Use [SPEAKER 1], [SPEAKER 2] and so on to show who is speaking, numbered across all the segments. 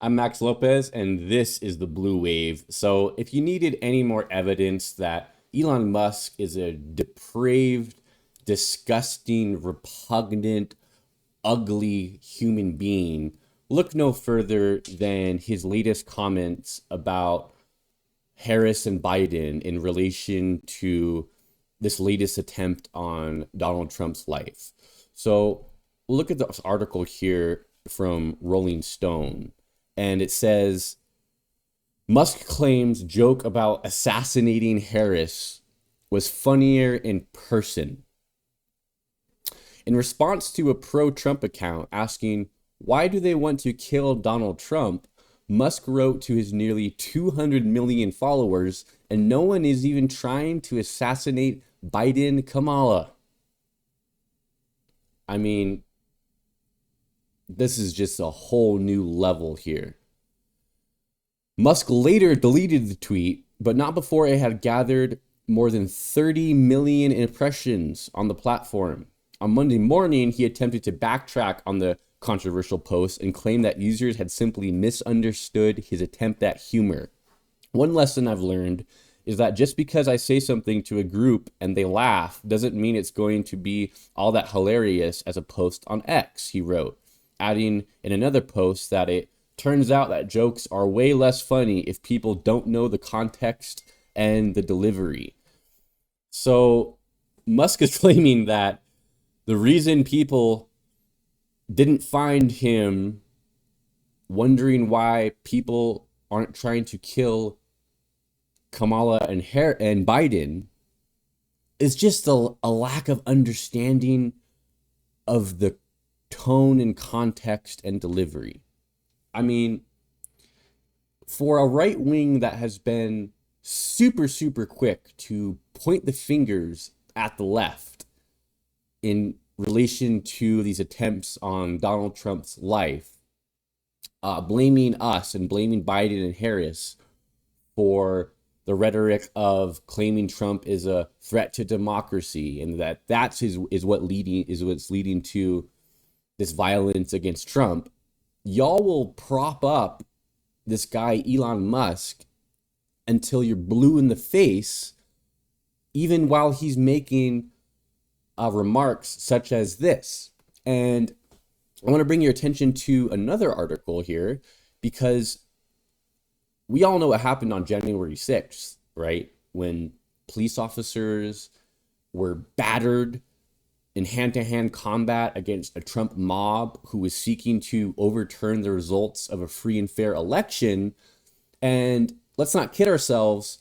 [SPEAKER 1] I'm Max Lopez, and this is the Blue Wave. So, if you needed any more evidence that Elon Musk is a depraved, disgusting, repugnant, ugly human being, look no further than his latest comments about Harris and Biden in relation to this latest attempt on Donald Trump's life. So, look at this article here from Rolling Stone, and it says Musk claims joke about assassinating Harris was funnier in person. In response to a pro Trump account asking, why do they want to kill Donald Trump? Musk wrote to his nearly 200 million followers, and no one is even trying to assassinate Biden Kamala. I mean, this is just a whole new level here. Musk later deleted the tweet, but not before it had gathered more than 30 million impressions on the platform. On Monday morning, he attempted to backtrack on the controversial post and claimed that users had simply misunderstood his attempt at humor. One lesson I've learned is that just because I say something to a group and they laugh doesn't mean it's going to be all that hilarious as a post on X, he wrote, adding in another post that it turns out that jokes are way less funny if people don't know the context and the delivery. So Musk is claiming that the reason people didn't find him wondering why people aren't trying to kill Kamala and Biden is just a lack of understanding of the tone and context and delivery. I mean, for a right wing that has been super quick to point the fingers at the left in relation to these attempts on Donald Trump's life, blaming us and blaming Biden and Harris for the rhetoric of claiming Trump is a threat to democracy, and that's what's leading to this violence against Trump. Y'all will prop up this guy Elon Musk until you're blue in the face, even while he's making remarks such as this. And I want to bring your attention to another article here, because we all know what happened on January 6th, right? When police officers were battered in hand-to-hand combat against a Trump mob who was seeking to overturn the results of a free and fair election. And let's not kid ourselves,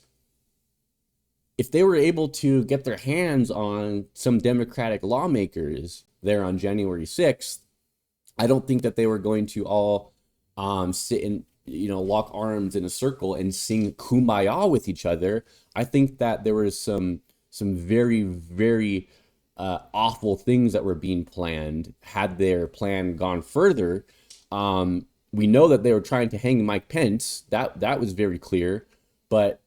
[SPEAKER 1] if they were able to get their hands on some Democratic lawmakers there on January 6th, I don't think that they were going to all sit and lock arms in a circle and sing kumbaya with each other. I think that there was some very awful things that were being planned. Had their plan gone further, we know that they were trying to hang Mike Pence. That was very clear. But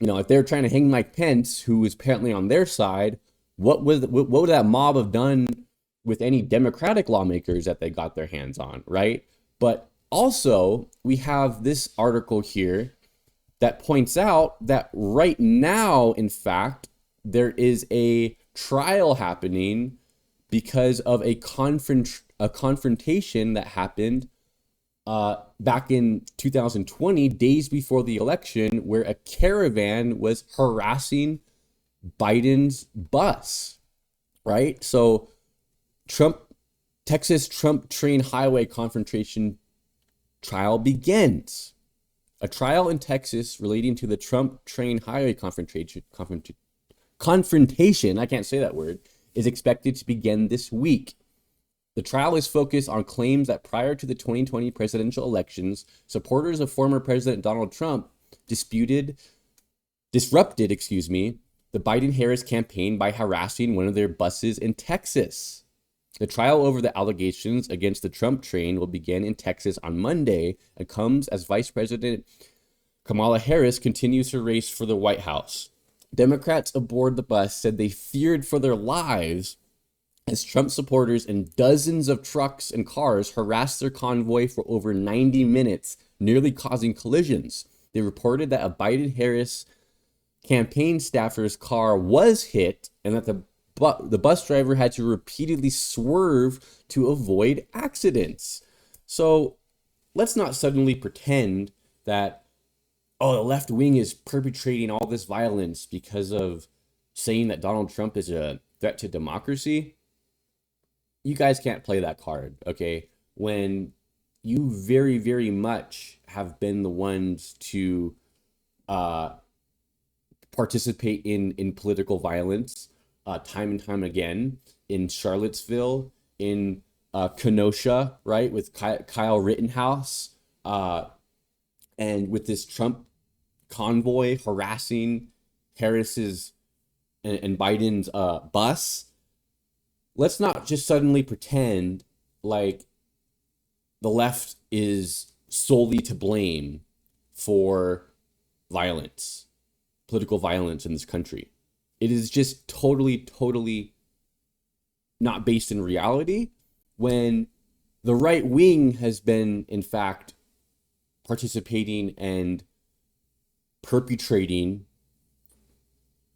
[SPEAKER 1] if they were trying to hang Mike Pence, who was apparently on their side, what would that mob have done with any Democratic lawmakers that they got their hands on, right? But also, we have this article here that points out that right now, in fact, there is a trial happening because of a confrontation that happened back in 2020, days before the election, where a caravan was harassing Biden's bus, right? So Texas Trump train highway confrontation trial begins. A trial in Texas relating to the Trump train highway confrontation, I can't say that word, is expected to begin this week. The trial is focused on claims that prior to the 2020 presidential elections, supporters of former President Donald Trump disrupted, the Biden-Harris campaign by harassing one of their buses in Texas. The trial over the allegations against the Trump train will begin in Texas on Monday and comes as Vice President Kamala Harris continues her race for the White House. Democrats aboard the bus said they feared for their lives as Trump supporters and dozens of trucks and cars harassed their convoy for over 90 minutes, nearly causing collisions. They reported that a Biden-Harris campaign staffer's car was hit and that the bus driver had to repeatedly swerve to avoid accidents. So let's not suddenly pretend that, oh, the left wing is perpetrating all this violence because of saying that Donald Trump is a threat to democracy. You guys can't play that card, okay? When you very, very much have been the ones to participate in political violence time and time again, in Charlottesville, in Kenosha, right, with Kyle Rittenhouse, and with this Trump convoy harassing Harris's and Biden's bus. Let's not just suddenly pretend like the left is solely to blame for violence, political violence in this country. It is just totally not based in reality, when the right wing has been, in fact, participating and perpetrating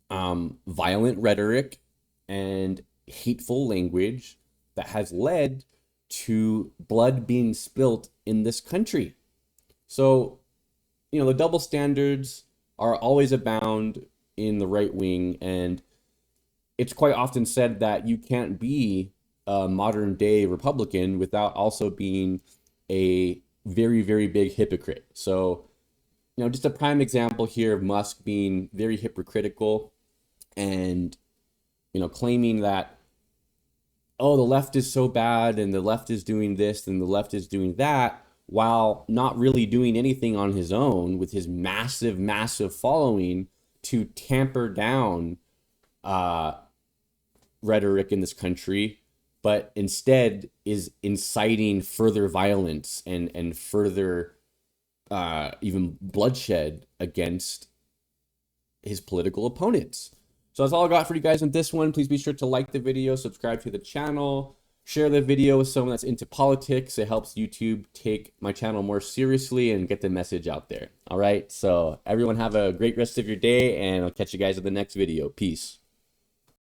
[SPEAKER 1] violent rhetoric and hateful language that has led to blood being spilt in this country. So, the double standards are always abound in the right wing, and it's quite often said that you can't be a modern day Republican without also being a very, very big hypocrite. So, just a prime example here of Musk being very hypocritical and, claiming that, oh, the left is so bad and the left is doing this and the left is doing that, while not really doing anything on his own with his massive following to tamper down rhetoric in this country, but instead is inciting further violence and further even bloodshed against his political opponents. So that's all I got for you guys on this one. Please be sure to like the video, subscribe to the channel, share the video with someone that's into politics. It helps YouTube take my channel more seriously and get the message out there. All right, so everyone have a great rest of your day, and I'll catch you guys in the next video. Peace.